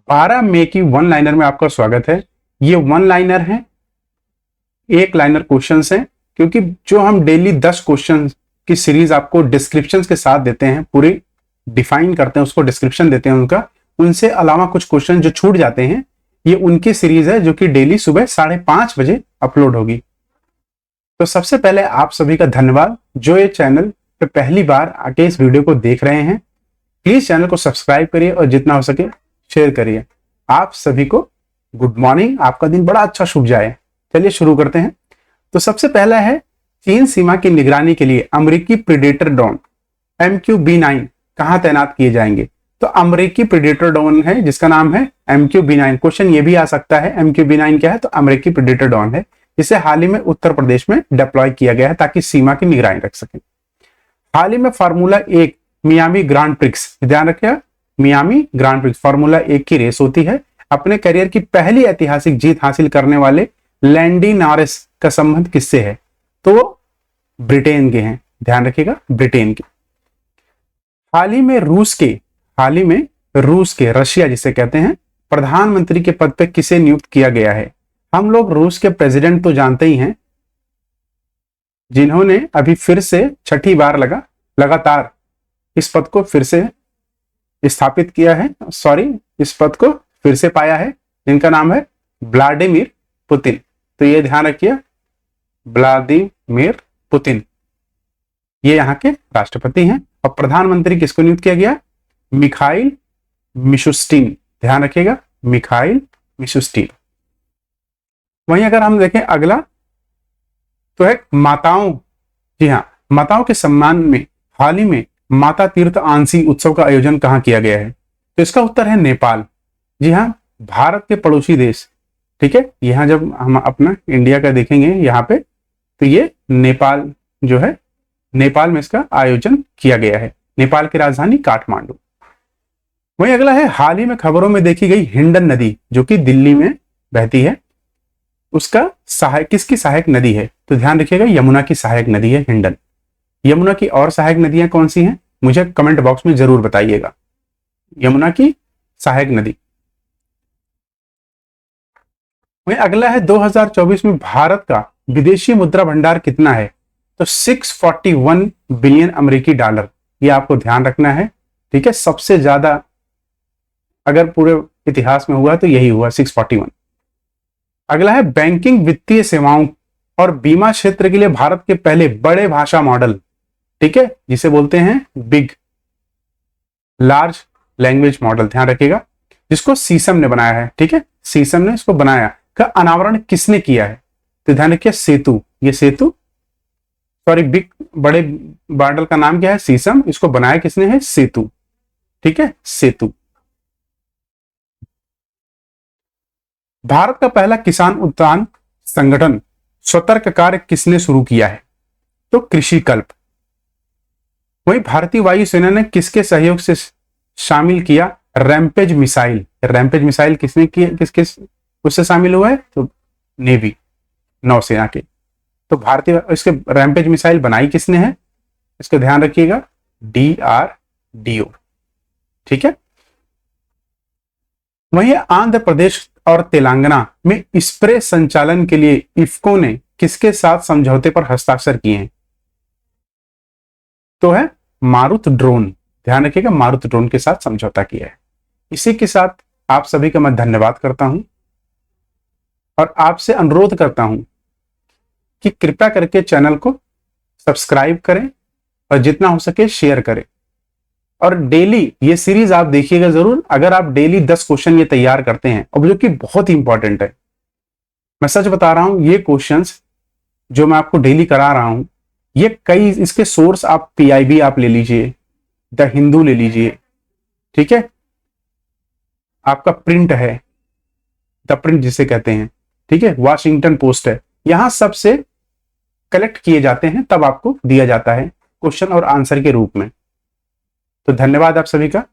12 मई की one liner में आपका स्वागत है। ये वन लाइनर है, एक लाइनर क्वेश्चंस हैं, क्योंकि जो हम डेली 10 क्वेश्चन की सीरीज आपको डिस्क्रिप्शंस के साथ देते हैं, पूरी डिफाइन करते हैं, उसको डिस्क्रिप्शन देते हैं उनका, उनसे अलावा कुछ क्वेश्चन जो छूट जाते हैं, ये उनकी सीरीज है जो कि डेली सुबह 5:30 बजे अपलोड होगी। तो सबसे पहले आप सभी का धन्यवाद जो ये चैनल पे पहली बार आके इस वीडियो को देख रहे हैं। प्लीज चैनल को सब्सक्राइब करिए और जितना हो सके शेयर करिए। आप सभी को गुड मॉर्निंग, आपका दिन बड़ा अच्छा शुभ जाए। चलिए शुरू करते हैं। तो सबसे पहला है, चीन सीमा की निगरानी के लिए अमेरिकी प्रेडेटर ड्रोन MQ-B9 कहां तैनात किए जाएंगे? तो अमेरिकी प्रेडेटर ड्रोन है जिसका नाम है MQ-B9। क्वेश्चन ये भी आ सकता है MQ-B9 क्या है, तो अमेरिकी प्रेडेटर ड्रोन है, जिसे हाल ही में उत्तर प्रदेश में डिप्लॉय किया गया है ताकि सीमा की निगरानी रख सके। हाल ही में फार्मूला 1 मियामी ग्रांड प्रिक्स, ध्यान रखिएगा, मियामी ग्रांड प्रिक्स फार्मूला 1 की रेस होती है। अपने करियर की पहली ऐतिहासिक जीत हासिल करने वाले लैंडी नॉरिस का संबंध किससे है? तो वो ब्रिटेन के हैं, ध्यान रखिएगा, ब्रिटेन के। हाल ही में रूस के रशिया जिसे कहते हैं प्रधानमंत्री के पद पे किसे नियुक्त किया गया है? हम लोग रूस के प्रेसिडेंट तो जानते ही हैं, जिन्होंने अभी फिर से छठी बार लगातार इस पद को फिर से स्थापित किया है, इस पद को फिर से पाया है, जिनका नाम है व्लादिमीर पुतिन। तो ये ध्यान रखिए, व्लादिमीर पुतिन ये यहाँ के राष्ट्रपति हैं। और प्रधानमंत्री किसको नियुक्त किया गया? मिखाइल मिशुस्टिन, ध्यान रखिएगा, मिखाइल मिशुस्टिन। वहीं अगर हम देखें अगला, तो है माताओं, जी हाँ, माताओं के सम्मान में हाल ही में माता तीर्थ आंसी उत्सव का आयोजन कहां किया गया है? तो इसका उत्तर है नेपाल। जी हाँ, भारत के पड़ोसी देश, ठीक है। यहां जब हम अपना इंडिया का देखेंगे यहाँ पे, तो ये नेपाल जो है, नेपाल में इसका आयोजन किया गया है। नेपाल की राजधानी काठमांडू। वहीं अगला है, हाल ही में खबरों में देखी गई हिंडन नदी जो कि दिल्ली में बहती है, उसका किसकी सहायक नदी है? तो ध्यान रखिएगा, यमुना की सहायक नदी है हिंडन। यमुना की और सहायक नदियां कौन सी हैं, मुझे कमेंट बॉक्स में जरूर बताइएगा। यमुना की सहायक नदी। वहीं अगला है, 2024 में भारत का विदेशी मुद्रा भंडार कितना है? तो 641 बिलियन अमेरिकी डॉलर, ये आपको ध्यान रखना है, ठीक है। सबसे ज्यादा अगर पूरे इतिहास में हुआ तो यही हुआ, 641। अगला है, बैंकिंग, वित्तीय सेवाओं और बीमा क्षेत्र के लिए भारत के पहले बड़े भाषा मॉडल, ठीक है, जिसे बोलते हैं बिग लार्ज लैंग्वेज मॉडल, ध्यान रखिएगा, जिसको सीसम ने बनाया है, ठीक है, सीसम ने इसको बनाया, का अनावरण किसने किया है? तो ध्यान रखिए, सेतु, ये सेतु, बिग बड़े मॉडल का नाम क्या है? सीसम। इसको बनाया किसने है? सेतु, ठीक है, सेतु। भारत का पहला किसान उत्थान संगठन सतर्क कार्य किसने शुरू किया है? तो कृषि कल्प। वहीं भारतीय वायुसेना ने किसके सहयोग से शामिल किया रैम्पेज मिसाइल? रैम्पेज मिसाइल किसने किया, किस उससे शामिल हुआ है? तो नेवी, नौसेना के। तो भारतीय इसके रैम्पेज मिसाइल बनाई किसने है? इसको ध्यान रखिएगा, DRDO, ठीक है। वहीं आंध्र प्रदेश और तेलंगाना में स्प्रे संचालन के लिए इफ्को ने किसके साथ समझौते पर हस्ताक्षर किए हैं? तो है मारुत ड्रोन, ध्यान रखिएगा, मारुत ड्रोन के साथ समझौता किया है। इसी के साथ आप सभी का मैं धन्यवाद करता हूं और आपसे अनुरोध करता हूं कि कृपया करके चैनल को सब्सक्राइब करें और जितना हो सके शेयर करें। और डेली ये सीरीज आप देखिएगा जरूर। अगर आप डेली 10 क्वेश्चन ये तैयार करते हैं, और जो कि बहुत ही इंपॉर्टेंट है, मैं सच बता रहा हूं, ये क्वेश्चंस जो मैं आपको डेली करा रहा हूं, ये कई इसके सोर्स आप PIB आप ले लीजिए, द हिंदू ले लीजिए, ठीक है, आपका प्रिंट है, द प्रिंट जिसे कहते हैं, ठीक है, वॉशिंगटन पोस्ट है, यहां सबसे कलेक्ट किए जाते हैं, तब आपको दिया जाता है क्वेश्चन और आंसर के रूप में। तो धन्यवाद आप सभी का।